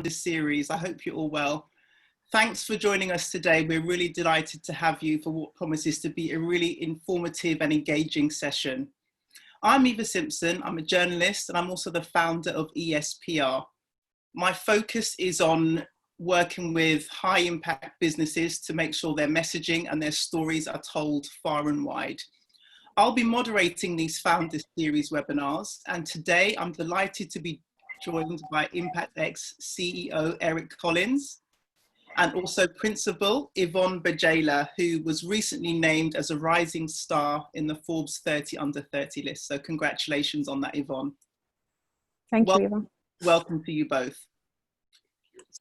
this series. I hope you're all well. Thanks for joining us today. We're really delighted to have you for what promises to be a really informative and engaging session. I'm Eva Simpson. I'm a journalist and I'm also the founder of ESPR. My focus is on working with high impact businesses to make sure their messaging and their stories are told far and wide. I'll be moderating these Founders Series webinars, and today I'm delighted to be joined by ImpactX CEO Eric Collins and also Principal Yvonne Bajela, who was recently named as a rising star in the Forbes 30 under 30 list. So congratulations on that, Yvonne. Thank you, Eva. Welcome to you both.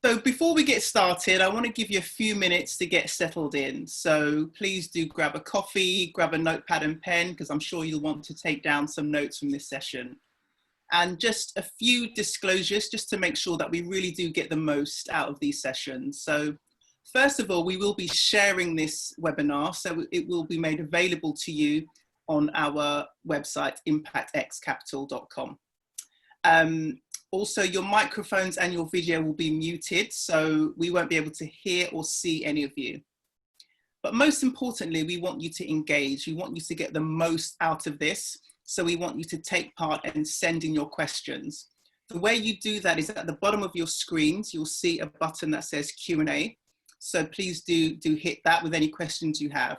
So before we get started, I want to give you a few minutes to get settled in. So please do grab a coffee, grab a notepad and pen, because I'm sure you'll want to take down some notes from this session. And just a few disclosures, just to make sure that we really do get the most out of these sessions. So first of all, we will be sharing this webinar, so it will be made available to you on our website, impactxcapital.com. Also, your microphones and your video will be muted, so we won't be able to hear or see any of you. But most importantly, we want you to engage. We want you to get the most out of this. So we want you to take part and send in your questions. The way you do that is at the bottom of your screens, you'll see a button that says Q&A. So please do hit that with any questions you have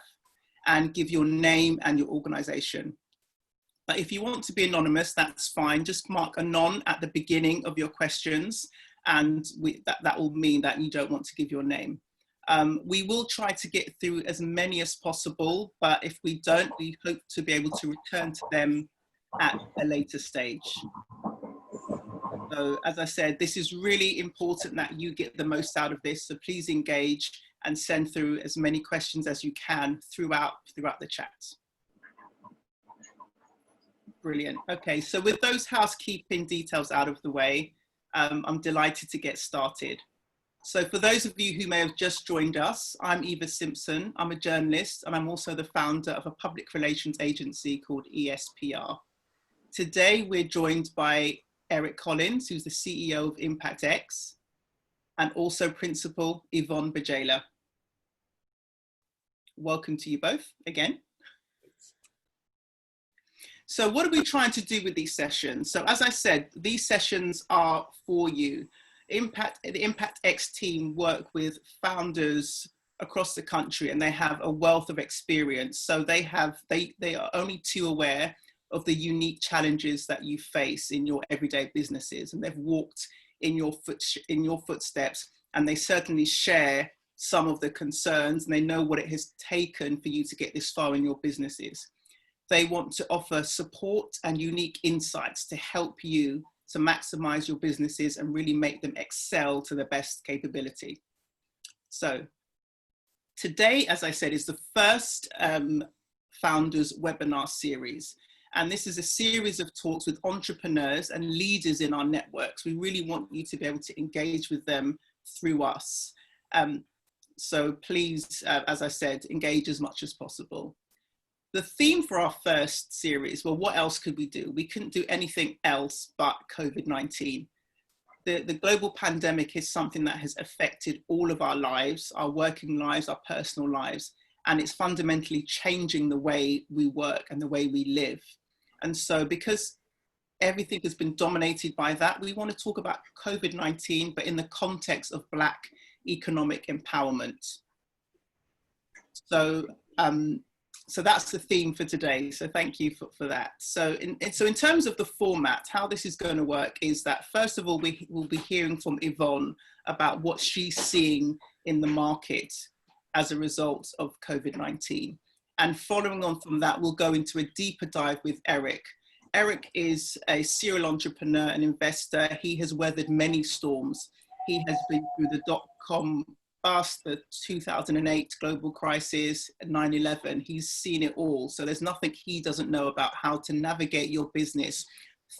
and give your name and your organization. But if you want to be anonymous, that's fine. Just mark anon at the beginning of your questions, and that will mean that you don't want to give your name. We will try to get through as many as possible, but if we don't, we hope to be able to return to them at a later stage. So as I said, this is really important that you get the most out of this, so please engage and send through as many questions as you can throughout the chat. Brilliant. Okay, so with those housekeeping details out of the way, I'm delighted to get started. So for those of you who may have just joined us, I'm Eva Simpson. I'm a journalist and I'm also the founder of a public relations agency called ESPR. Today, we're joined by Eric Collins, who's the CEO of ImpactX, and also Principal Yvonne Bajela. Welcome to you both again. So what are we trying to do with these sessions? So as I said, these sessions are for you. The ImpactX team work with founders across the country, and they have a wealth of experience. So they are only too aware of the unique challenges that you face in your everyday businesses, and they've walked in your footsteps, and they certainly share some of the concerns, and they know what it has taken for you to get this far in your businesses. They want to offer support and unique insights to help you to maximize your businesses and really make them excel to the best capability. So today, as I said, is the first Founders webinar series. And this is a series of talks with entrepreneurs and leaders in our networks. We really want you to be able to engage with them through us. So please, as I said, engage as much as possible. The theme for our first series, well, what else could we do? We couldn't do anything else but COVID-19. The global pandemic is something that has affected all of our lives, our working lives, our personal lives, and it's fundamentally changing the way we work and the way we live. And so because everything has been dominated by that, we want to talk about COVID-19, but in the context of Black economic empowerment. So that's the theme for today. So thank you for that. So in terms of the format, how this is going to work is that first of all, we will be hearing from Yvonne about what she's seeing in the market as a result of COVID-19. And following on from that, we'll go into a deeper dive with Eric. Eric is a serial entrepreneur and investor. He has weathered many storms. He has been through the dot-com bust, the 2008 global crisis, 9/11. He's seen it all. So there's nothing he doesn't know about how to navigate your business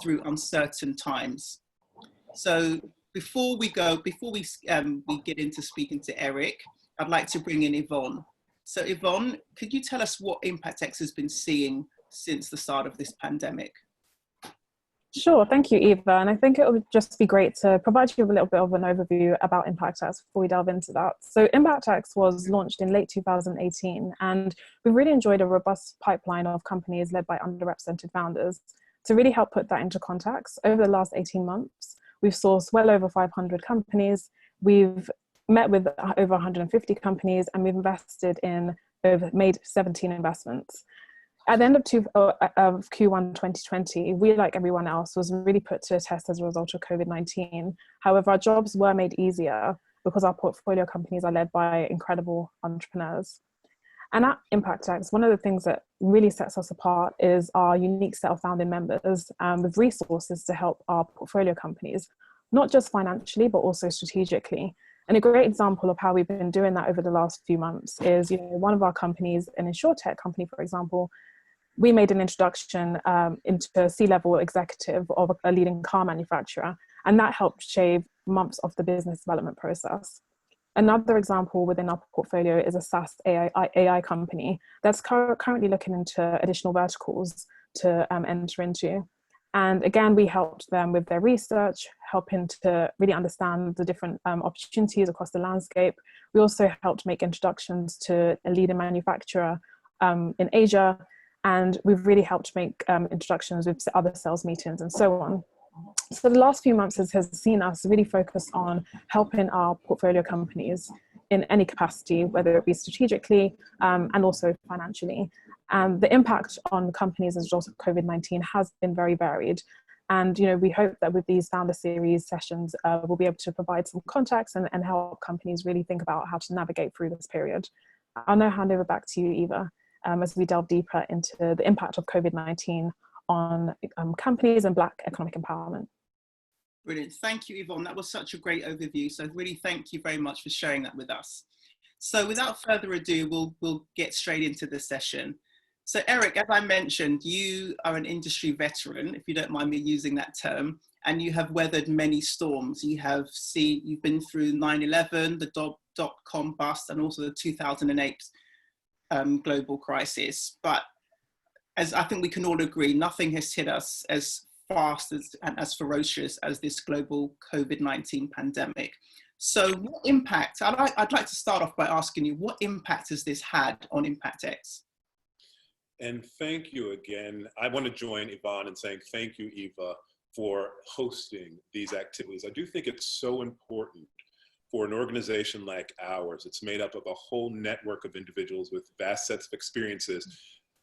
through uncertain times. So before we get into speaking to Eric, I'd like to bring in Yvonne. So Yvonne, could you tell us what ImpactX has been seeing since the start of this pandemic? Sure, thank you, Eva. And I think it would just be great to provide you with a little bit of an overview about ImpactX before we delve into that. So ImpactX was launched in late 2018, and we've really enjoyed a robust pipeline of companies led by underrepresented founders. To really help put that into context, over the last 18 months, we've sourced well over 500 companies, we've met with over 150 companies, and we've made 17 investments. At the end of Q1 2020, we, like everyone else, was really put to a test as a result of COVID-19. However, our jobs were made easier because our portfolio companies are led by incredible entrepreneurs. And at ImpactX, one of the things that really sets us apart is our unique set of founding members with resources to help our portfolio companies, not just financially, but also strategically. And a great example of how we've been doing that over the last few months is, one of our companies, an insurtech company, for example, we made an introduction into a C-level executive of a leading car manufacturer, and that helped shave months off the business development process. Another example within our portfolio is a SaaS AI company that's currently looking into additional verticals to enter into. And again, we helped them with their research, helping to really understand the different opportunities across the landscape. We also helped make introductions to a leading manufacturer in Asia, and we've really helped make introductions with other sales meetings and so on. So the last few months has seen us really focus on helping our portfolio companies in any capacity, whether it be strategically and also financially. The impact on companies as a result of COVID-19 has been very varied. And we hope that with these founder series sessions, we'll be able to provide some context and help companies really think about how to navigate through this period. I'll now hand over back to you, Eva, as we delve deeper into the impact of COVID-19 on companies and Black economic empowerment. Brilliant. Thank you, Yvonne. That was such a great overview. So really thank you very much for sharing that with us. So without further ado, we'll get straight into the session. So Eric, as I mentioned, you are an industry veteran, if you don't mind me using that term, and you have weathered many storms. You've been through 9/11, the dot-com bust, and also the 2008 global crisis. But as I think we can all agree, nothing has hit us as fast and as ferocious as this global COVID-19 pandemic. So what impact, I'd like to start off by asking you, what impact has this had on ImpactX? And thank you again. I want to join Yvonne in saying thank you, Eva, for hosting these activities. I do think it's so important for an organization like ours. It's made up of a whole network of individuals with vast sets of experiences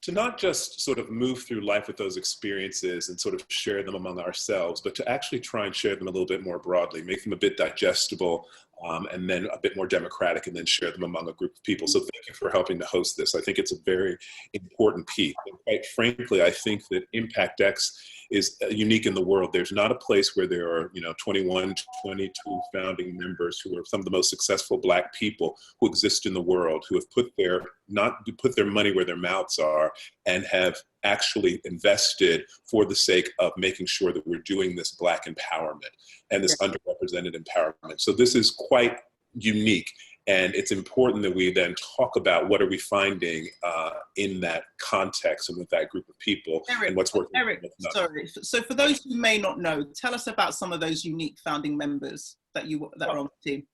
to not just sort of move through life with those experiences and sort of share them among ourselves, but to actually try and share them a little bit more broadly, make them a bit digestible, and then a bit more democratic, and then share them among a group of people. So thank you for helping to host this. I think it's a very important piece. And quite frankly, I think that ImpactX is unique in the world. There's not a place where there are 21, 22 founding members who are some of the most successful Black people who exist in the world, who have put their money where their mouths are, and have actually invested for the sake of making sure that we're doing this Black empowerment and this underrepresented empowerment. So this is quite unique. And it's important that we then talk about what are we finding in that context and with that group of people, Eric, and what's working. Eric, sorry. So for those who may not know, tell us about some of those unique founding members that are on the team.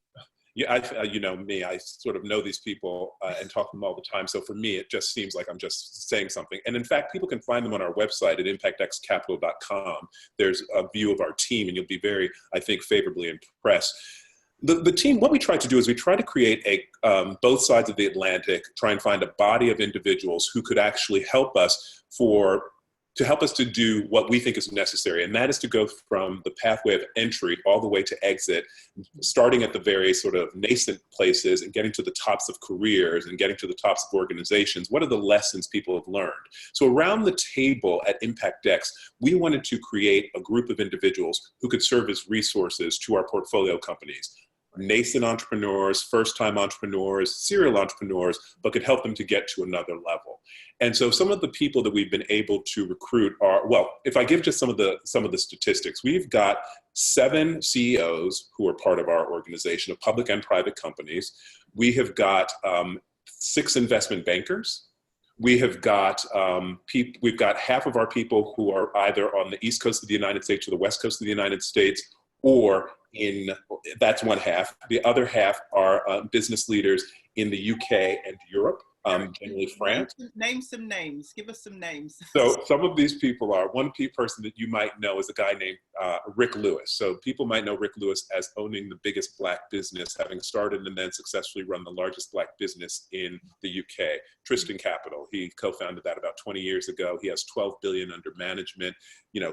Yeah, you know me, I sort of know these people and talk to them all the time. So for me, it just seems like I'm just saying something. And in fact, people can find them on our website at impactxcapital.com. There's a view of our team, and you'll be very, I think, favorably impressed. The team, what we try to do is we try to create both sides of the Atlantic, try and find a body of individuals who could actually help us to do what we think is necessary. And that is to go from the pathway of entry all the way to exit, starting at the very sort of nascent places and getting to the tops of careers and getting to the tops of organizations. What are the lessons people have learned? So around the table at ImpactX, we wanted to create a group of individuals who could serve as resources to our portfolio companies. Nascent entrepreneurs, first-time entrepreneurs, serial entrepreneurs, but could help them to get to another level. And so some of the people that we've been able to recruit are, well, if I give just some of the statistics, we've got 7 CEOs who are part of our organization of public and private companies. We have got 6 investment bankers. we have got we've got half of our people who are either on the East Coast of the United States or the West Coast of the United States, or that's one half. The other half are business leaders in the UK and Europe, generally France. Name some names. Give us some names. So some of these people are, one key person that you might know is a guy named Rick Lewis. So people might know Rick Lewis as owning the biggest Black business, having started and then successfully run the largest Black business in the UK, Tristan Capital. He co-founded that about 20 years ago. He has 12 billion under management,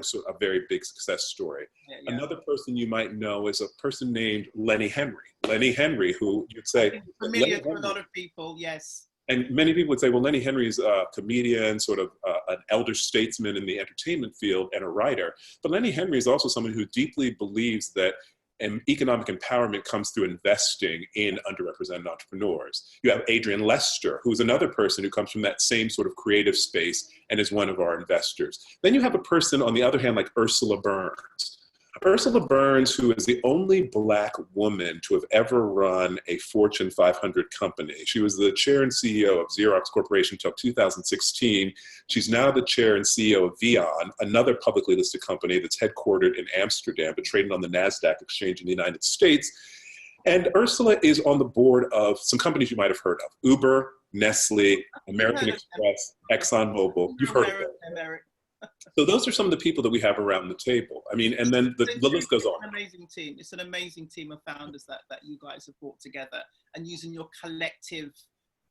so a very big success story. Yeah. Another person you might know is a person named Lenny Henry. Lenny Henry, who you'd say— familiar to a lot of people, yes. And many people would say, well, Lenny Henry's a comedian, sort of an elder statesman in the entertainment field and a writer. But Lenny Henry is also someone who deeply believes that economic empowerment comes through investing in underrepresented entrepreneurs. You have Adrian Lester, who's another person who comes from that same sort of creative space and is one of our investors. Then you have a person, on the other hand, like Ursula Burns. Ursula Burns, who is the only Black woman to have ever run a Fortune 500 company. She was the chair and CEO of Xerox Corporation until 2016. She's now the chair and CEO of Vion, another publicly listed company that's headquartered in Amsterdam, but traded on the NASDAQ exchange in the United States. And Ursula is on the board of some companies you might have heard of: Uber, Nestle, American Express, ExxonMobil. You've heard of them. So those are some of the people that we have around the table. I mean, and then the list goes on. It's an amazing team. It's an amazing team of founders that you guys have brought together, and using your collective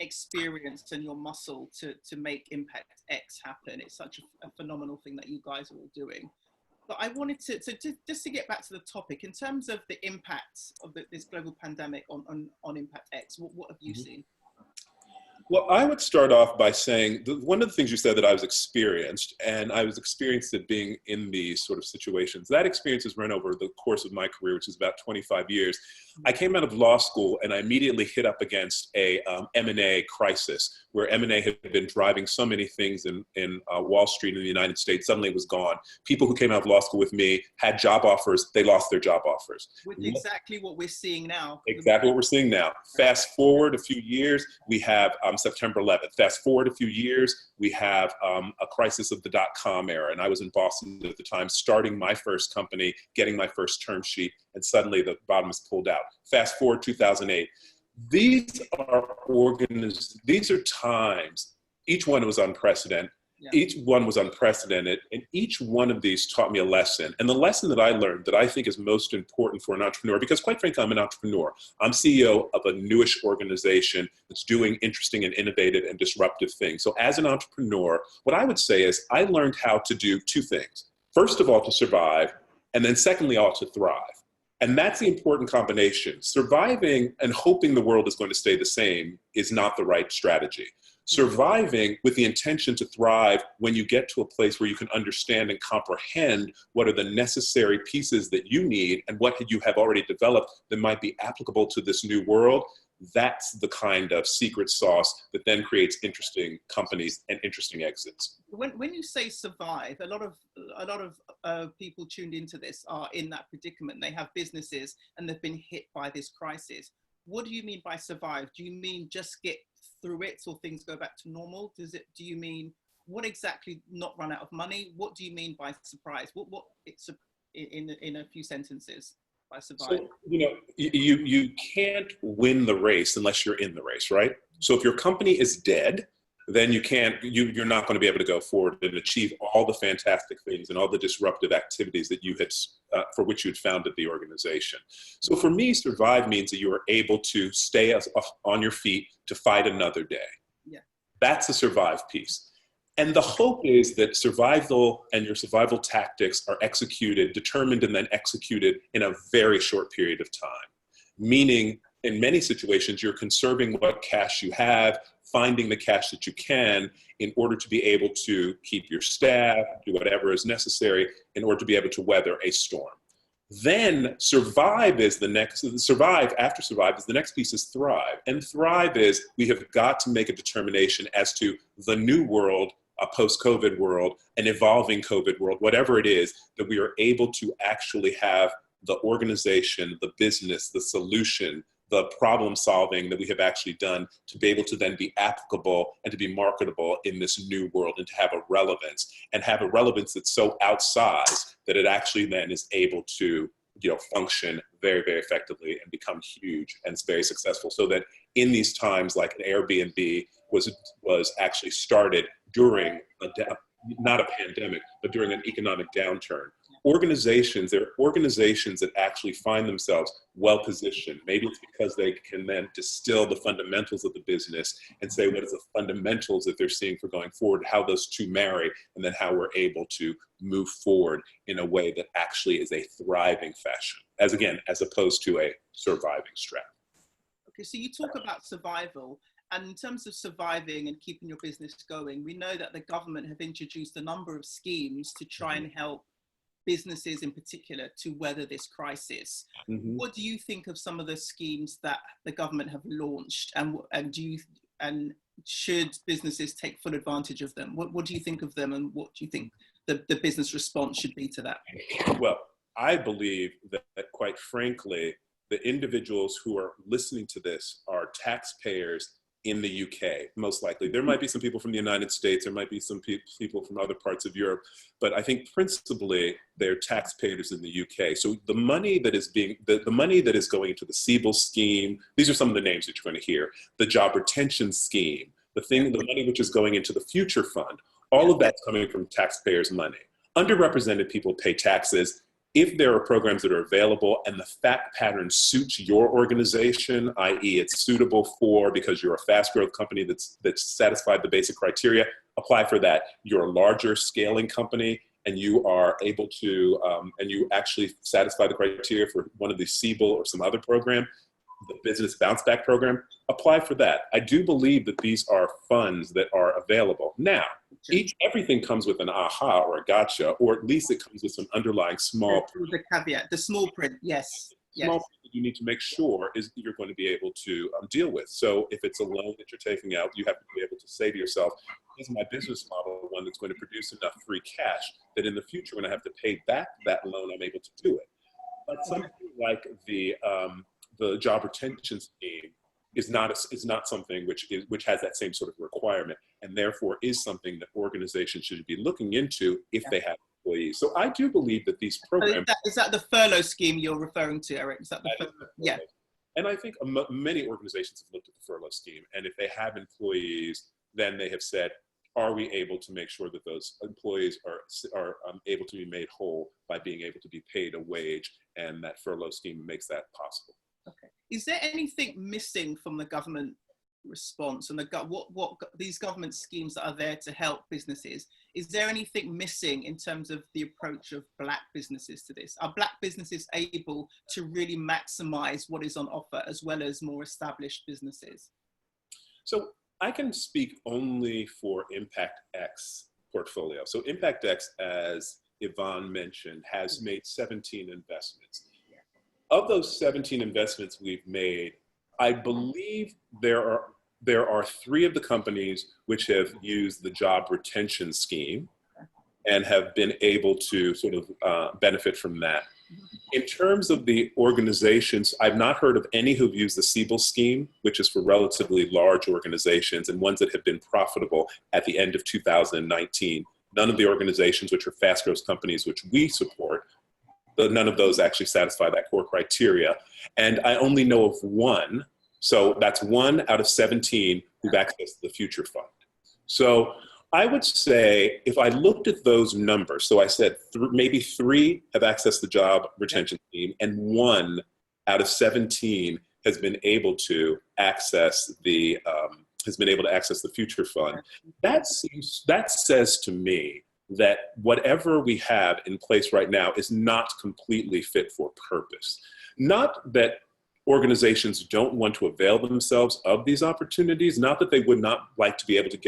experience and your muscle to make ImpactX happen. It's such a phenomenal thing that you guys are all doing. But I wanted to just to get back to the topic, in terms of the impacts of this global pandemic on ImpactX, what have you seen? Well, I would start off by saying one of the things you said that I was experienced, and I was experienced at being in these sort of situations. That experience has run over the course of my career, which is about 25 years. I came out of law school and I immediately hit up against a M&A crisis, where M&A had been driving so many things in Wall Street in the United States. Suddenly it was gone. People who came out of law school with me had job offers. They lost their job offers. With exactly what we're seeing now. Exactly what we're seeing now. Fast forward a few years, we have September 11th. Fast forward a few years, we have a crisis of the dot-com era. And I was in Boston at the time, starting my first company, getting my first term sheet, and suddenly the bottom is pulled out. Fast forward 2008. These are times, each one was unprecedented. Yeah. Each one was unprecedented, and each one of these taught me a lesson. And the lesson that I learned that I think is most important for an entrepreneur, because quite frankly, I'm an entrepreneur. I'm CEO of a newish organization that's doing interesting and innovative and disruptive things. So as an entrepreneur, what I would say is I learned how to do two things. First of all, to survive, and then secondly, all to thrive. And that's the important combination. Surviving and hoping the world is going to stay the same is not the right strategy. Surviving with the intention to thrive when you get to a place where you can understand and comprehend what are the necessary pieces that you need and what you have already developed that might be applicable to this new world, that's the kind of secret sauce that then creates interesting companies and interesting exits. When you say survive, a lot of people tuned into this are in that predicament. They have businesses and they've been hit by this crisis. What do you mean by survive? Do you mean just get through it till things go back to normal? Do you mean what exactly, not run out of money? What do you mean by surprise? What it's in a few sentences by survive? So, you can't win the race unless you're in the race, right? So if your company is dead, then you're not going to be able to go forward and achieve all the fantastic things and all the disruptive activities that you had, for which you had founded the organization. So for me, survive means that you are able to stay on your feet to fight another day. Yeah. That's the survive piece. And the hope is that survival and your survival tactics are determined and then executed in a very short period of time. Meaning, in many situations, you're conserving what cash you have, finding the cash that you can in order to be able to keep your staff, do whatever is necessary in order to be able to weather a storm. Then survive is the next, after survive is the next piece is thrive. And thrive is we have got to make a determination as to the new world, a post-COVID world, an evolving COVID world, whatever it is, that we are able to actually have the organization, the business, the solution, the problem solving that we have actually done to be able to then be applicable and to be marketable in this new world, and to have a relevance, and have a relevance that's so outsized that it actually then is able to, you know, function very, very effectively and become huge and very successful. So that in these times, like an Airbnb was actually started during not a pandemic, but during an economic downturn. There are organizations that actually find themselves well positioned. Maybe it's because they can then distill the fundamentals of the business and say what is the fundamentals that they're seeing for going forward, how those two marry, and then how we're able to move forward in a way that actually is a thriving fashion, as opposed to a surviving strat. Okay, so you talk about survival. And in terms of surviving and keeping your business going, we know that the government have introduced a number of schemes to try and help businesses in particular to weather this crisis. What do you think of some of the schemes that the government have launched, and should businesses take full advantage of them? What do you think of them, and what do you think the business response should be to that? Well, I believe that quite frankly, the individuals who are listening to this are taxpayers in the UK, most likely. There might be some people from the United States, there might be some people from other parts of Europe, but I think principally they're taxpayers in the UK. So the money that is the money that is going into the Siebel scheme, these are some of the names that you're going to hear, the job retention scheme, the money which is going into the future fund, all of that's coming from taxpayers' money. Underrepresented people pay taxes. If there are programs that are available and the fact pattern suits your organization, i.e. it's suitable for, because you're a fast growth company that's satisfied the basic criteria, apply for that. You're a larger scaling company and you are able to, and you actually satisfy the criteria for one of the Siebel or some other program, the business bounce back program, apply for that. I do believe that these are funds that are available. Now, everything comes with an aha or a gotcha, or at least it comes with some underlying small print. The caveat, the small print, yes. Small print that you need to make sure is you're going to be able to deal with. So if it's a loan that you're taking out, you have to be able to say to yourself, is my business model one that's going to produce enough free cash that in the future when I have to pay back that loan, I'm able to do it. But something like the job retention scheme is not something which has that same sort of requirement, and therefore is something that organizations should be looking into if they have employees. So I do believe that these programs— Is that the furlough scheme you're referring to, Eric? Is that the furlough? Yeah. And I think many organizations have looked at the furlough scheme, and if they have employees, then they have said, are we able to make sure that those employees are able to be made whole by being able to be paid a wage, and that furlough scheme makes that possible. Okay. Is there anything missing from the government response and what these government schemes that are there to help businesses? Is there anything missing in terms of the approach of Black businesses to this? Are Black businesses able to really maximize what is on offer as well as more established businesses? So I can speak only for ImpactX portfolio. So ImpactX, as Yvonne mentioned, has made 17 investments. Of those 17 investments we've made, I believe there are 3 of the companies which have used the job retention scheme and have been able to sort of benefit from that. In terms of the organizations, I've not heard of any who've used the Siebel scheme, which is for relatively large organizations and ones that have been profitable at the end of 2019. None of the organizations which are fast growth companies which we support, none of those actually satisfy that core criteria. And I only know of 1. So that's 1 out of 17 who've accessed the future fund. So I would say if I looked at those numbers, so I said maybe 3 have accessed the job retention scheme and 1 out of 17 has been able to access the future fund. That says to me that whatever we have in place right now is not completely fit for purpose. Not that organizations don't want to avail themselves of these opportunities, not that they would not like to be able to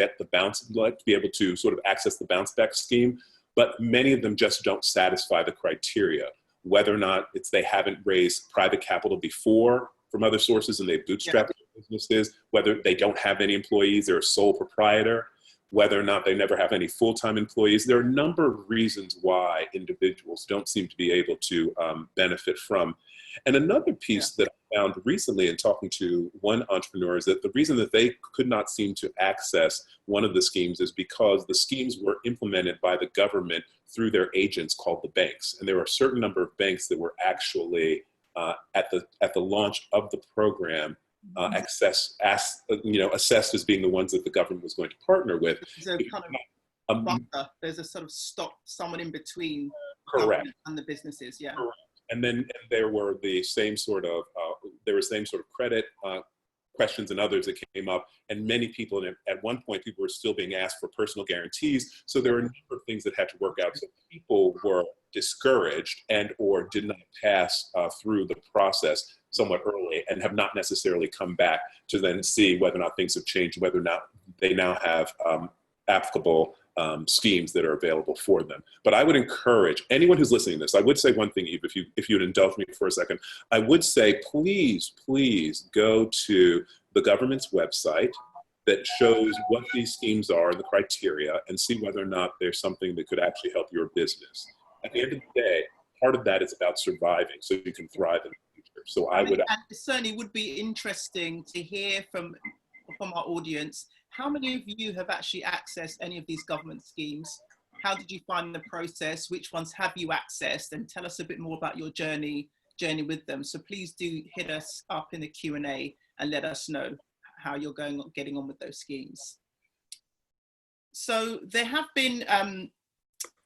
be able to sort of access the bounce back scheme, but many of them just don't satisfy the criteria, whether or not they haven't raised private capital before from other sources and they've bootstrapped their businesses, whether they don't have any employees, they're a sole proprietor, whether or not they never have any full-time employees. There are a number of reasons why individuals don't seem to be able to benefit from And another piece that I found recently in talking to one entrepreneur is that the reason that they could not seem to access one of the schemes is because the schemes were implemented by the government through their agents called the banks. And there were a certain number of banks that were actually at the launch of the program assessed as being the ones that the government was going to partner with. There's a kind of buffer. There's a sort of someone in between correct. And the businesses, yeah. Correct. And then there were the same sort of credit questions and others that came up, and many people, at one point, people were still being asked for personal guarantees. So there were a number of things that had to work out. So people were discouraged and or did not pass through the process somewhat early and have not necessarily come back to then see whether or not things have changed, whether or not they now have applicable schemes that are available for them. But I would encourage anyone who's listening to this, I would say one thing, Eve, if you'd indulge me for a second, I would say, please go to the government's website that shows what these schemes are and the criteria and see whether or not there's something that could actually help your business. At the end of the day, part of that is about surviving so you can thrive in the future. So I would... And it certainly would be interesting to hear from our audience, how many of you have actually accessed any of these government schemes? How did you find the process? Which ones have you accessed? And tell us a bit more about your journey with them. So please do hit us up in the Q&A and let us know how you're getting on with those schemes. So there have been,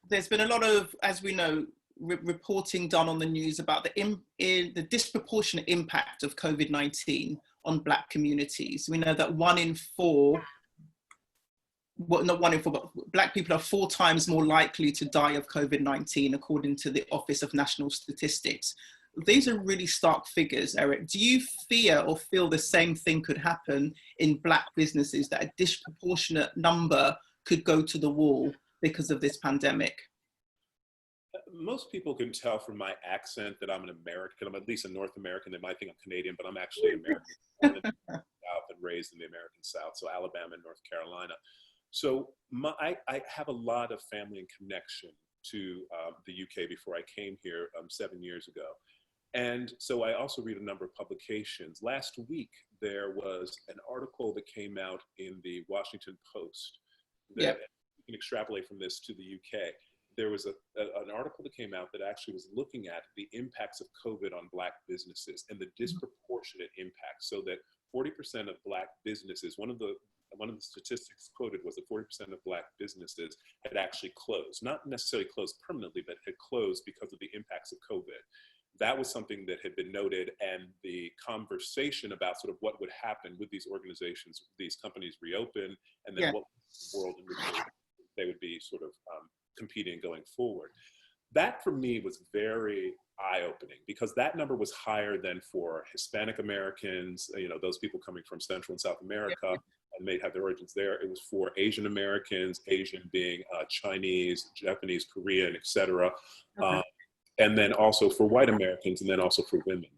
there's been a lot of, as we know, reporting done on the news about the disproportionate impact of COVID-19 on Black communities. We know that 1 in 4, well, not 1 in 4, but Black people are 4 times more likely to die of COVID-19, according to the Office of National Statistics. These are really stark figures, Eric. Do you fear or feel the same thing could happen in Black businesses, that a disproportionate number could go to the wall because of this pandemic? Most people can tell from my accent that I'm an American. I'm at least a North American. They might think I'm Canadian, but I'm actually American. Born in the South and raised in the American South, so Alabama and North Carolina. So I have a lot of family and connection to the UK before I came here 7 years ago. And so I also read a number of publications. Last week, there was an article that came out in the Washington Post that you can extrapolate from this to the UK. There was an article that came out that actually was looking at the impacts of COVID on Black businesses and the disproportionate impact, so that 40% of Black businesses, one of the statistics quoted was that 40% of Black businesses had actually closed, not necessarily closed permanently, but had closed because of the impacts of COVID. That was something that had been noted, and the conversation about sort of what would happen with these organizations, these companies reopen, and then what was the world in which they would be sort of competing going forward. That for me was very eye-opening, because that number was higher than for Hispanic Americans, those people coming from Central and South America and may have their origins there. It was for Asian Americans, Asian being Chinese, Japanese, Korean, etc. And then also for white Americans, and then also for women.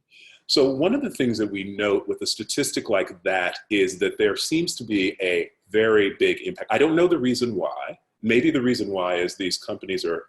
So one of the things that we note with a statistic like that is that there seems to be a very big impact. I don't know the reason why. Maybe the reason why is these companies are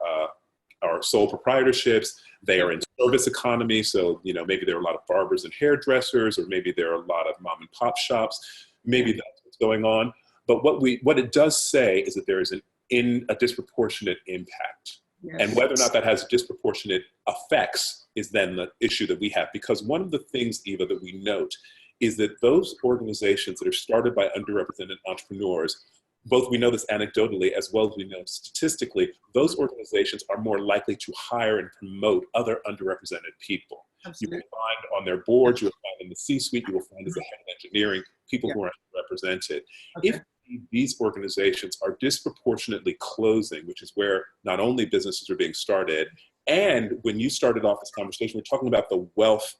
sole proprietorships. They are in service economy. So, maybe there are a lot of barbers and hairdressers, or maybe there are a lot of mom and pop shops. Maybe that's what's going on. But what it does say is that there is a disproportionate impact. Yes. And whether or not that has disproportionate effects is then the issue that we have. Because one of the things, Eva, that we note is that those organizations that are started by underrepresented entrepreneurs, both we know this anecdotally as well as we know statistically, those organizations are more likely to hire and promote other underrepresented people. Absolutely. You will find on their boards, you will find in the C-suite, you will find as the head of engineering, people who are underrepresented. Okay. If these organizations are disproportionately closing, which is where not only businesses are being started, and when you started off this conversation, we're talking about the wealth,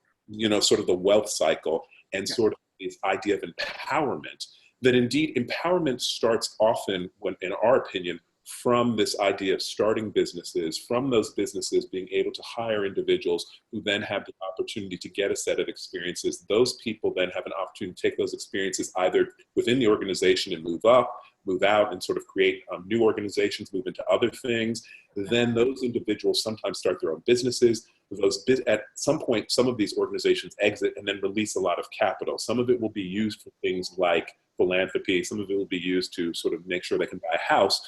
sort of the wealth cycle and sort of this idea of empowerment, that indeed empowerment starts often, in our opinion, from this idea of starting businesses, from those businesses being able to hire individuals who then have the opportunity to get a set of experiences. Those people then have an opportunity to take those experiences either within the organization and move up, move out, and sort of create new organizations, move into other things. Then those individuals sometimes start their own businesses. at some point, some of these organizations exit and then release a lot of capital. Some of it will be used for things like philanthropy. Some of it will be used to sort of make sure they can buy a house.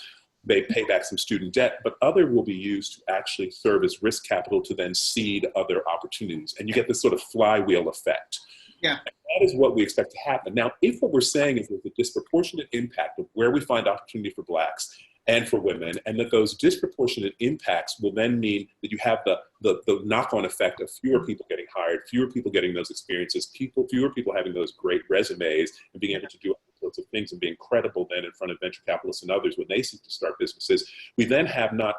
They pay back some student debt, but other will be used to actually serve as risk capital to then seed other opportunities. And you get this sort of flywheel effect. Yeah. And that is what we expect to happen. Now, if what we're saying is there's a disproportionate impact of where we find opportunity for Blacks and for women, and that those disproportionate impacts will then mean that you have the knock-on effect of fewer people getting hired, fewer people getting those experiences, fewer people having those great resumes and being able to do all sorts of things and being credible then in front of venture capitalists and others when they seek to start businesses. We then have not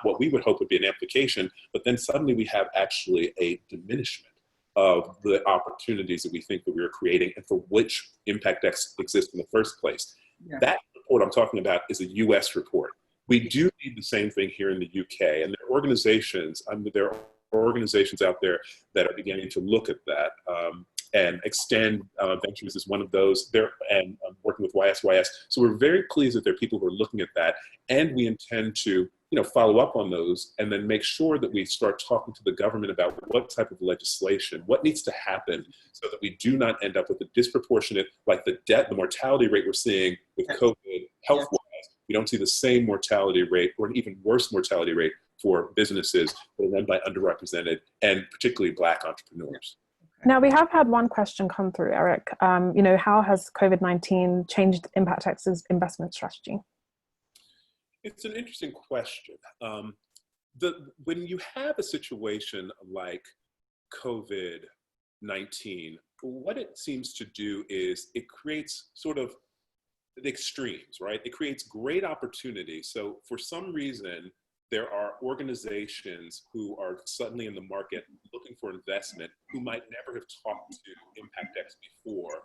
what we would hope would be an amplification, but then suddenly we have actually a diminishment of the opportunities that we think that we are creating and for which ImpactX exists in the first place. Yeah. That report I'm talking about is a US report. We do need the same thing here in the UK, and there are organizations, out there that are beginning to look at that. And Extend Ventures is one of those. And I'm working with YSYS. So we're very pleased that there are people who are looking at that, and we intend to follow up on those and then make sure that we start talking to the government about what type of legislation, what needs to happen so that we do not end up with a disproportionate, like the mortality rate we're seeing with COVID health-wise. We don't see the same mortality rate or an even worse mortality rate for businesses that are run by underrepresented and particularly Black entrepreneurs. Now, we have had one question come through, Eric. How has COVID-19 changed ImpactX's investment strategy? It's an interesting question. When you have a situation like COVID-19, what it seems to do is it creates sort of the extremes, right? It creates great opportunity. So for some reason, there are organizations who are suddenly in the market looking for investment who might never have talked to ImpactX before.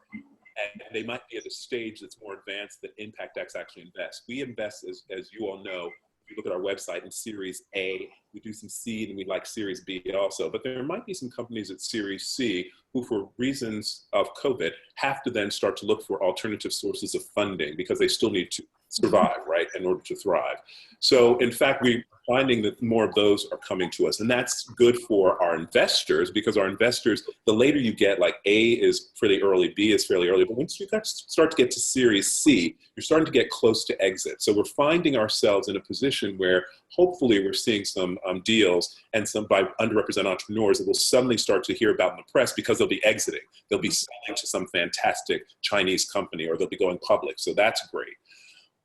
And they might be at a stage that's more advanced that ImpactX actually invests. We invest, as you all know, if you look at our website, in Series A, we do some seed, and we like Series B also. But there might be some companies at Series C who, for reasons of COVID, have to then start to look for alternative sources of funding because they still need to survive, right, in order to thrive. So, in fact, we're finding that more of those are coming to us. And that's good for our investors because our investors, the later you get, like A is fairly early, B is fairly early, but once you start to get to Series C, you're starting to get close to exit. So we're finding ourselves in a position where hopefully we're seeing some deals and some by underrepresented entrepreneurs that we'll suddenly start to hear about in the press because they'll be exiting. They'll be selling to some fantastic Chinese company or they'll be going public. So that's great.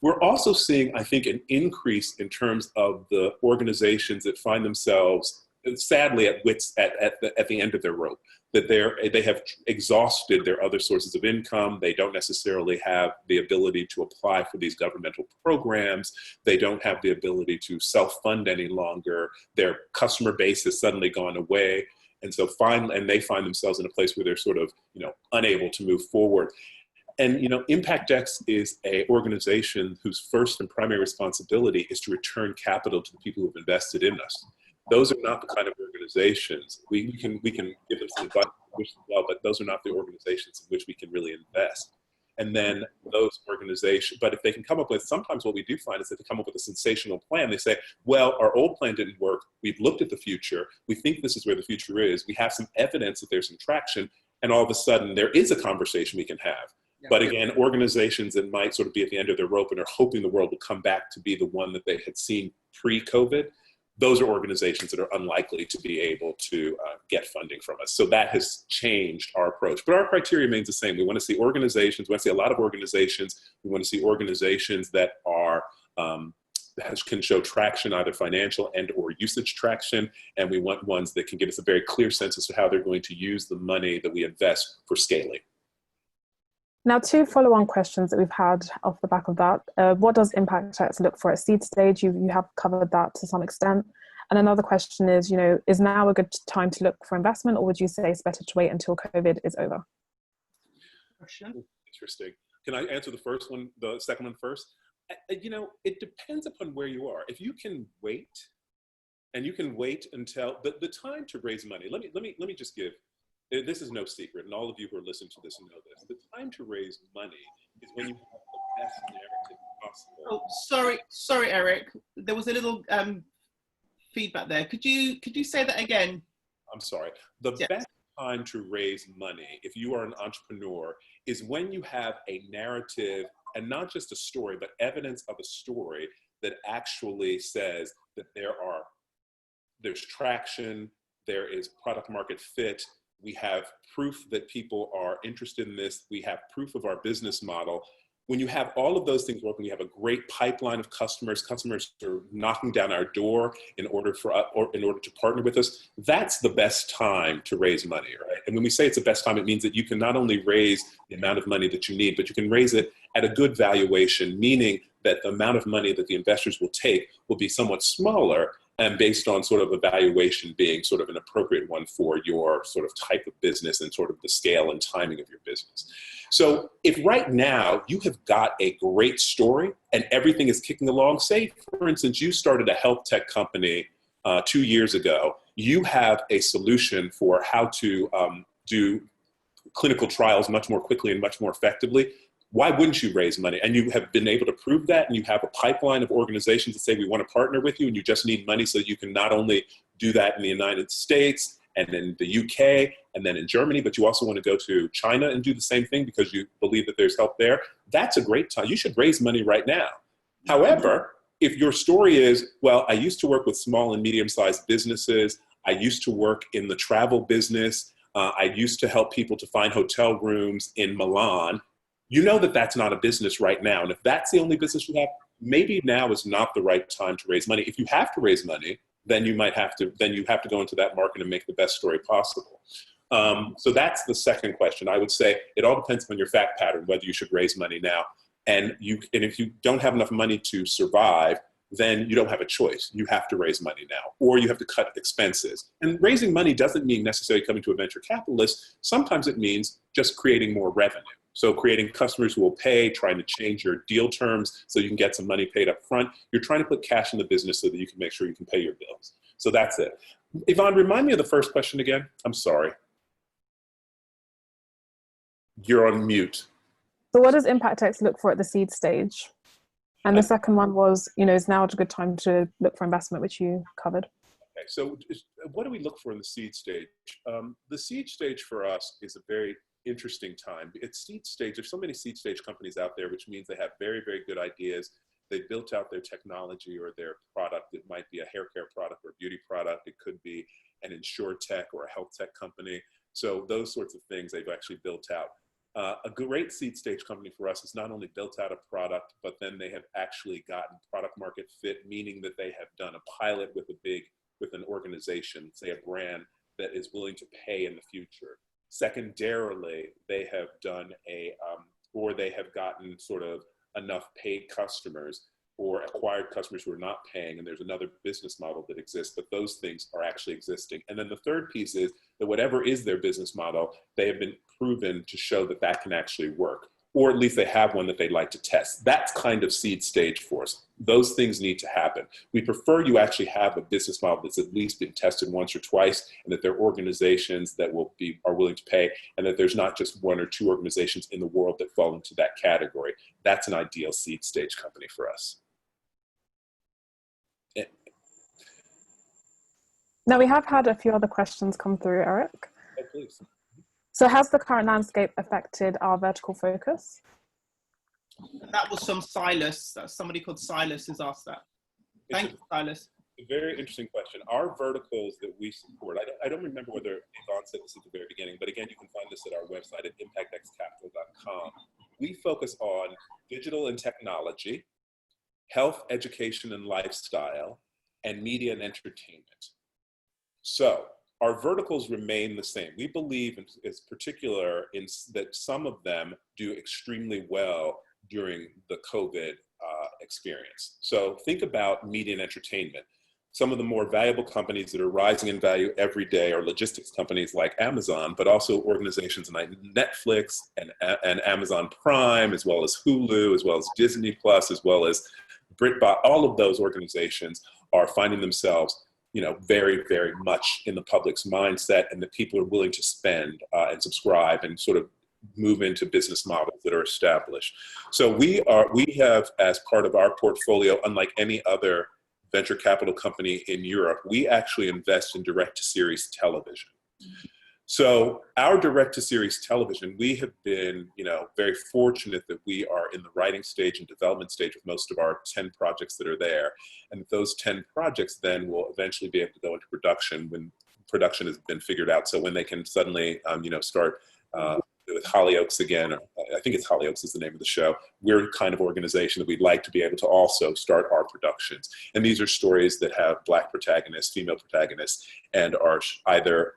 We're also seeing, I think, an increase in terms of the organizations that find themselves, sadly, at the end of their rope, that they have exhausted their other sources of income. They don't necessarily have the ability to apply for these governmental programs. They don't have the ability to self-fund any longer. Their customer base has suddenly gone away. And so they find themselves in a place where they're sort of, unable to move forward. And ImpactX is an organization whose first and primary responsibility is to return capital to the people who've invested in us. Those are not the kind of organizations we can give them some advice, wish them well, but those are not the organizations in which we can really invest. And then those organizations, but if they can come up with, sometimes what we do find is that they come up with a sensational plan. They say, well, our old plan didn't work. We've looked at the future. We think this is where the future is. We have some evidence that there's some traction. And all of a sudden there is a conversation we can have. But again, organizations that might sort of be at the end of their rope and are hoping the world will come back to be the one that they had seen pre-COVID, those are organizations that are unlikely to be able to get funding from us. So that has changed our approach. But our criteria remains the same. We want to see organizations, we want to see a lot of organizations. We want to see organizations that are that can show traction, either financial and or usage traction. And we want ones that can give us a very clear sense as to how they're going to use the money that we invest for scaling. Now, two follow-on questions that we've had off the back of that. What does ImpactX look for at seed stage? You have covered that to some extent. And another question is, is now a good time to look for investment, or would you say it's better to wait until COVID is over? Interesting. Can I answer the second one first? It depends upon where you are. If you can wait, and you can wait until the time to raise money. Let me just give. This is no secret, and all of you who are listening to this know this. The time to raise money is when you have the best narrative possible. Oh, sorry, Eric. There was a little feedback there. Could you say that again? I'm sorry. The best time to raise money, if you are an entrepreneur, is when you have a narrative, and not just a story, but evidence of a story that actually says that there's traction, there is product market fit, we have proof that people are interested in this, we have proof of our business model. When you have all of those things working, you have a great pipeline of customers are knocking down our door in order to partner with us, that's the best time to raise money, right? And when we say it's the best time, it means that you can not only raise the amount of money that you need, but you can raise it at a good valuation, meaning that the amount of money that the investors will take will be somewhat smaller, and based on sort of a valuation being sort of an appropriate one for your sort of type of business and sort of the scale and timing of your business. So if right now you have got a great story and everything is kicking along, say, for instance, you started a health tech company 2 years ago, you have a solution for how to do clinical trials much more quickly and much more effectively. Why wouldn't you raise money? And you have been able to prove that, and you have a pipeline of organizations that say we want to partner with you, and you just need money so you can not only do that in the United States and in the UK and then in Germany, but you also want to go to China and do the same thing because you believe that there's help there. That's a great time. You should raise money right now. However, if your story is, well, I used to work with small and medium-sized businesses, I used to work in the travel business, I used to help people to find hotel rooms in Milan, you know that that's not a business right now. And if that's the only business you have, maybe now is not the right time to raise money. If you have to raise money, then you have to go into that market and make the best story possible. So that's the second question. I would say it all depends on your fact pattern, whether you should raise money now. And if you don't have enough money to survive, then you don't have a choice. You have to raise money now, or you have to cut expenses. And raising money doesn't mean necessarily coming to a venture capitalist. Sometimes it means just creating more revenue. So creating customers who will pay, trying to change your deal terms so you can get some money paid up front. You're trying to put cash in the business so that you can make sure you can pay your bills. So that's it. Yvonne, remind me of the first question again. I'm sorry. You're on mute. So what does ImpactX look for at the seed stage? And the second one was, is now a good time to look for investment, which you covered. Okay, so what do we look for in the seed stage? The seed stage for us is a very interesting time. It's seed stage. There's so many seed stage companies out there, which means they have very, very good ideas. They built out their technology or their product. It might be a hair care product or a beauty product. It could be an insure tech or a health tech company. So those sorts of things they've actually built out. A great seed stage company for us is not only built out a product, but then they have actually gotten product market fit, meaning that they have done a pilot with an organization, say a brand, that is willing to pay in the future. Secondarily, they have done or they have gotten sort of enough paid customers or acquired customers who are not paying, and there's another business model that exists, but those things are actually existing. And then the third piece is that whatever is their business model, they have been proven to show that that can actually work, or at least they have one that they'd like to test. That's kind of seed stage for us. Those things need to happen. We prefer you actually have a business model that's at least been tested once or twice, and that there are organizations that are willing to pay, and that there's not just one or two organizations in the world that fall into that category. That's an ideal seed stage company for us. Now, we have had a few other questions come through, Eric. Oh, please. So has the current landscape affected our vertical focus? That was from Silas. Somebody called Silas has asked that. Thank you, Silas. A very interesting question. Our verticals that we support, I don't remember whether Yvonne said this at the very beginning, but again, you can find this at our website at impactxcapital.com. We focus on digital and technology, health, education and lifestyle, and media and entertainment. So our verticals remain the same. We believe in particular that some of them do extremely well during the COVID experience. So think about media and entertainment. Some of the more valuable companies that are rising in value every day are logistics companies like Amazon, but also organizations like Netflix and Amazon Prime, as well as Hulu, as well as Disney Plus, as well as BritBot. All of those organizations are finding themselves very, very much in the public's mindset, and that people are willing to spend and subscribe and sort of move into business models that are established. So we have, as part of our portfolio, unlike any other venture capital company in Europe, we actually invest in direct-to-series television. So our direct-to-series television, we have been, very fortunate that we are in the writing stage and development stage of most of our 10 projects that are there. And those 10 projects then will eventually be able to go into production when production has been figured out. So when they can suddenly, start with Hollyoaks again, I think it's Hollyoaks is the name of the show. We're the kind of organization that we'd like to be able to also start our productions. And these are stories that have Black protagonists, female protagonists, and are either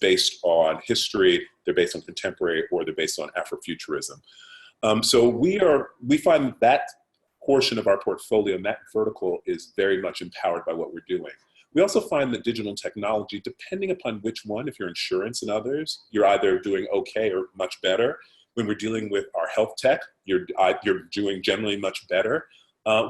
based on history, they're based on contemporary, or they're based on Afrofuturism. So we find that portion of our portfolio and that vertical is very much empowered by what we're doing. We also find that digital technology, depending upon which one, if you're insurance and others, you're either doing okay or much better. When we're dealing with our health tech, you're doing generally much better.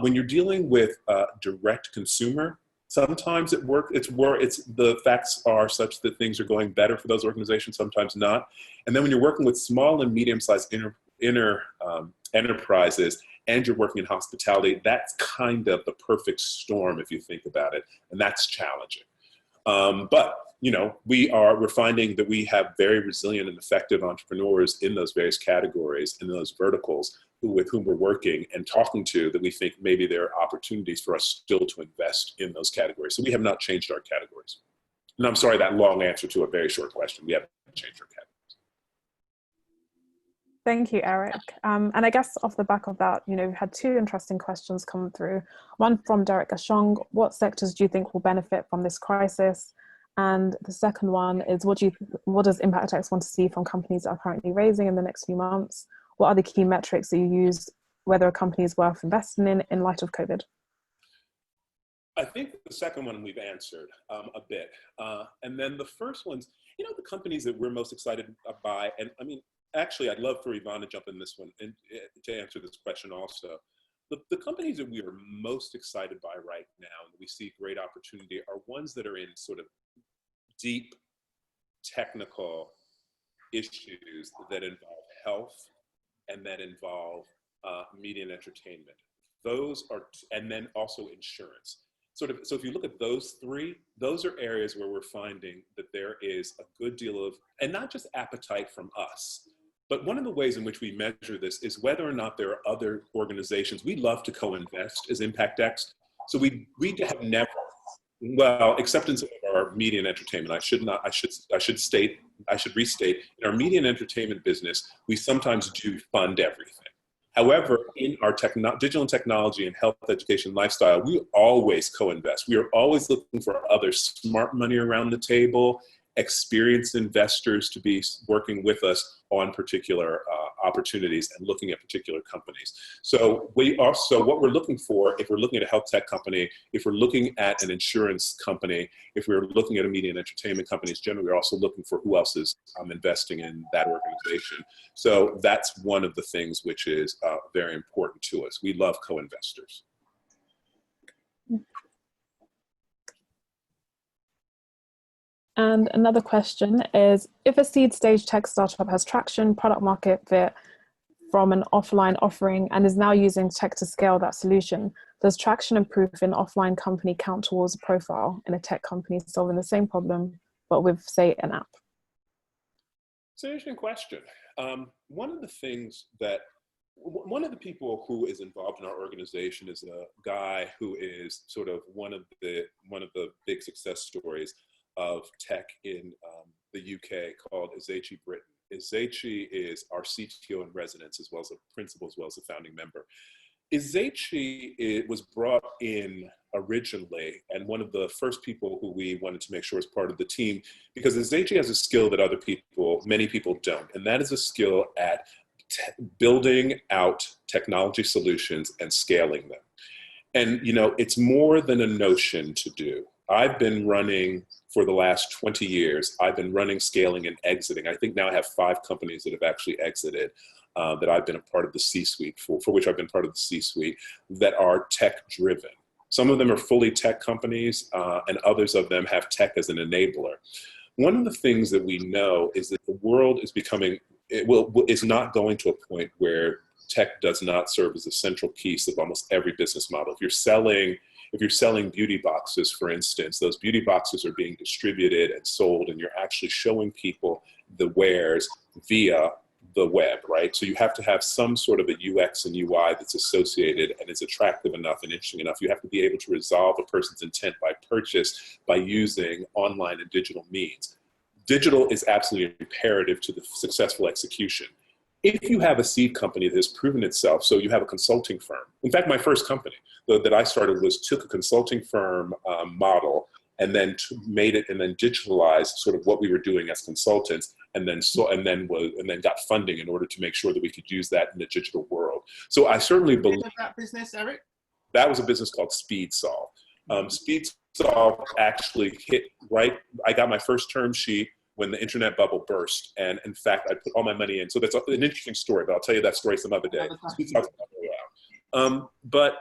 When you're dealing with direct consumer, sometimes the facts are such that things are going better for those organizations, sometimes not. And then when you're working with small and medium-sized enterprises, and you're working in hospitality, that's kind of the perfect storm if you think about it, and that's challenging. But we're finding that we have very resilient and effective entrepreneurs in those various categories, in those verticals, with whom we're working and talking to, that we think maybe there are opportunities for us still to invest in those categories. So we have not changed our categories. And I'm sorry, that long answer to a very short question. We haven't changed our categories. Thank you, Eric. And I guess off the back of that, we've had two interesting questions come through. One from Derek Ashong: what sectors do you think will benefit from this crisis? And the second one is, what does ImpactX want to see from companies that are currently raising in the next few months? What are the key metrics that you use, whether a company is worth investing in light of COVID? I think the second one we've answered a bit. And then the first one's, the companies that we're most excited by, and actually, I'd love for Yvonne to jump in this one and to answer this question also. The companies that we are most excited by right now, and we see great opportunity, are ones that are in sort of deep technical issues that involve health and that involve media and entertainment. Those are, and then also insurance. So if you look at those three, those are areas where we're finding that there is a good deal of, and not just appetite from us, but one of the ways in which we measure this is whether or not there are other organizations. We love to co-invest as ImpactX. So we have never, well, except in some of our media and entertainment, I should restate, in our media and entertainment business, we sometimes do fund everything. However, in our digital technology and health, education, lifestyle, we always co-invest. We are always looking for other smart money around the table, experienced investors to be working with us on particular opportunities and looking at particular companies. So what we're looking for, if we're looking at a health tech company, if we're looking at an insurance company, if we're looking at a media and entertainment companies, generally we're also looking for who else is investing in that organization. So that's one of the things which is very important to us. We love co-investors. And another question is, if a seed stage tech startup has traction, product market fit from an offline offering and is now using tech to scale that solution, does traction and proof in offline company count towards a profile in a tech company solving the same problem, but with, say, an app? It's an interesting question. One of the people who is involved in our organization is a guy who is sort of one of the big success stories of tech in the UK, called Ezechi Britton. Ezechi is our CTO in residence, as well as a principal, as well as a founding member. Ezechi was brought in originally, and one of the first people who we wanted to make sure was part of the team, because Ezechi has a skill that many people don't, and that is a skill at building out technology solutions and scaling them. And it's more than a notion to do. I've been running for the last 20 years. I've been running, scaling, and exiting. I think now I have 5 companies that have actually exited that I've been a part of the C-suite for which I've been part of the C-suite, that are tech driven. Some of them are fully tech companies, and others of them have tech as an enabler. One of the things that we know is that the world is not going to a point where tech does not serve as a central piece of almost every business model. If you're selling if you're selling beauty boxes, for instance, those beauty boxes are being distributed and sold, and you're actually showing people the wares via the web, right? So you have to have some sort of a UX and UI that's associated and is attractive enough and interesting enough. You have to be able to resolve a person's intent by purchase by using online and digital means. Digital is absolutely imperative to the successful execution. If you have a seed company that has proven itself, so you have a consulting firm. In fact, my first company that I started took a consulting firm model and then made it and then digitalized sort of what we were doing as consultants, and then got funding in order to make sure that we could use that in the digital world. So I certainly believe that business, Eric. That was a business called SpeedSolve. SpeedSolve actually hit right. I got my first term sheet when the internet bubble burst, and in fact, I put all my money in. So that's an interesting story, but I'll tell you that story some other day. But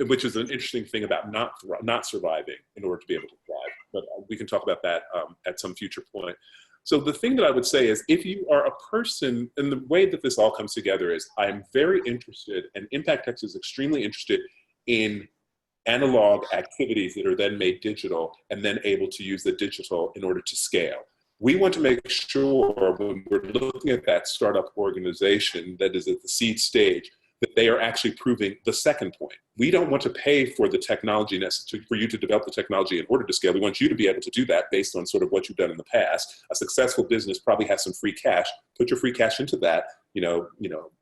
which is an interesting thing about not surviving in order to be able to thrive. But we can talk about that at some future point. So the thing that I would say is, if you are a person, and the way that this all comes together is, I'm very interested, and ImpactX is extremely interested in analog activities that are then made digital and then able to use the digital in order to scale. We want to make sure when we're looking at that startup organization that is at the seed stage, that they are actually proving the second point. We don't want to pay for the technology necessary for you to develop the technology in order to scale. We want you to be able to do that based on sort of what you've done in the past. A successful business probably has some free cash. Put your free cash into that,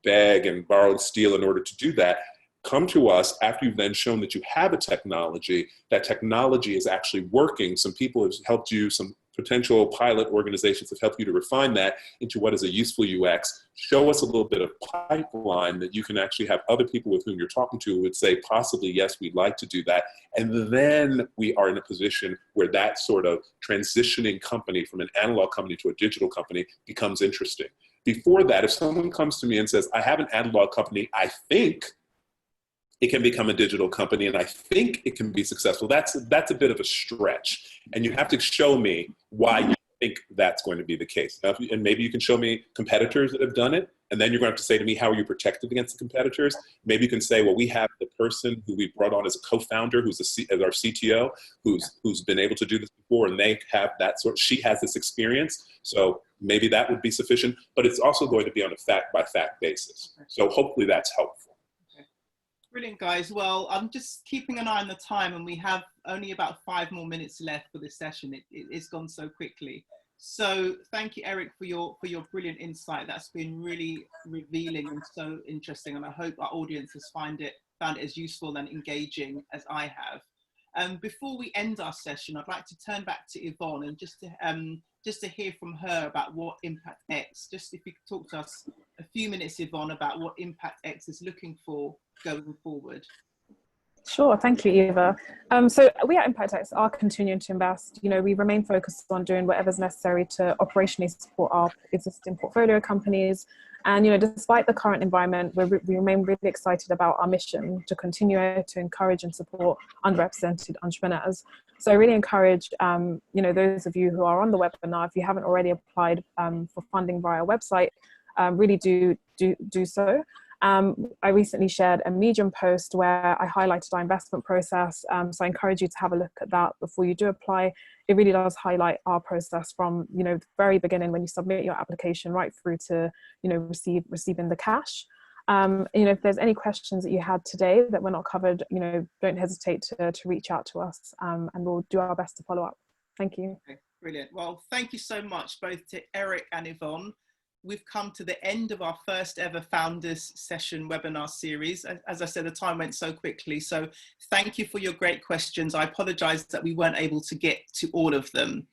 beg and borrow and steal in order to do that. Come to us after you've then shown that you have a technology. That technology is actually working. Some people have helped you, some potential pilot organizations have helped you to refine that into what is a useful UX. Show us a little bit of pipeline that you can actually have other people with whom you're talking to would say, possibly, yes, we'd like to do that. And then we are in a position where that sort of transitioning company from an analog company to a digital company becomes interesting. Before that, if someone comes to me and says, I have an analog company, I think it can become a digital company, and I think it can be successful. That's a bit of a stretch, and you have to show me why you think that's going to be the case. Now, and maybe you can show me competitors that have done it, and then you're going to have to say to me, how are you protected against the competitors? Maybe you can say, well, we have the person who we brought on as a co-founder, who's as our CTO, who's been able to do this before, and they have that she has this experience, so maybe that would be sufficient. But it's also going to be on a fact-by-fact basis. So hopefully that's helpful. Brilliant, guys. Well, I'm just keeping an eye on the time, and we have only about 5 more minutes left for this session. It's gone so quickly. So thank you, Eric, for your brilliant insight. That's been really revealing and so interesting, and I hope our audience has found it as useful and engaging as I have. Before we end our session, I'd like to turn back to Yvonne and just to hear from her about what ImpactX, just if you could talk to us a few minutes, Yvonne, about what ImpactX is looking for going forward. Sure, thank you, Eva. So we at ImpactX are continuing to invest. We remain focused on doing whatever's necessary to operationally support our existing portfolio companies. And despite the current environment, we remain really excited about our mission to continue to encourage and support underrepresented entrepreneurs. So I really encourage, those of you who are on the webinar, if you haven't already applied for funding via our website, really do so. I recently shared a Medium post where I highlighted our investment process. So I encourage you to have a look at that before you do apply. It really does highlight our process from, the very beginning when you submit your application right through to, receiving the cash. If there's any questions that you had today that were not covered, don't hesitate to reach out to us, and we'll do our best to follow up. Thank you. Okay, brilliant. Well, thank you so much, both to Eric and Yvonne. We've come to the end of our first ever Founders Session webinar series. As I said, the time went so quickly. So thank you for your great questions. I apologize that we weren't able to get to all of them.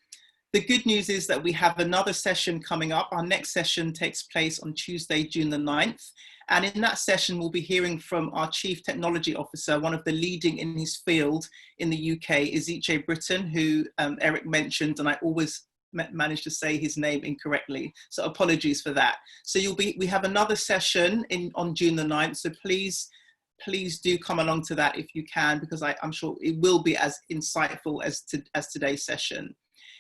The good news is that we have another session coming up. Our next session takes place on Tuesday, June the 9th. And in that session, we'll be hearing from our Chief Technology Officer, one of the leading in his field in the UK, Ezeche Britton, who Eric mentioned, and I always managed to say his name incorrectly, so apologies for that. So we have another session on June the 9th, so please do come along to that if you can, because I'm sure it will be as insightful as today's session.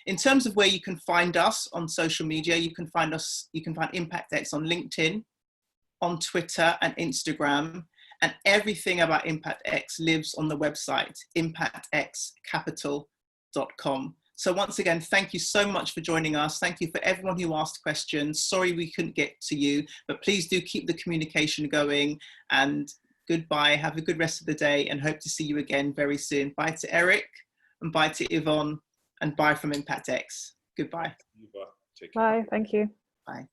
In terms of where you can find us on social media, you can find ImpactX on LinkedIn, on Twitter and Instagram, And everything about ImpactX lives on the website, impactxcapital.com. So once again, thank you so much for joining us. Thank you for everyone who asked questions. Sorry we couldn't get to you, but please do keep the communication going. And goodbye, have a good rest of the day, and hope to see you again very soon. Bye to Eric, and bye to Yvonne, and bye from ImpactX. Goodbye. Eva, take care. Bye, thank you. Bye.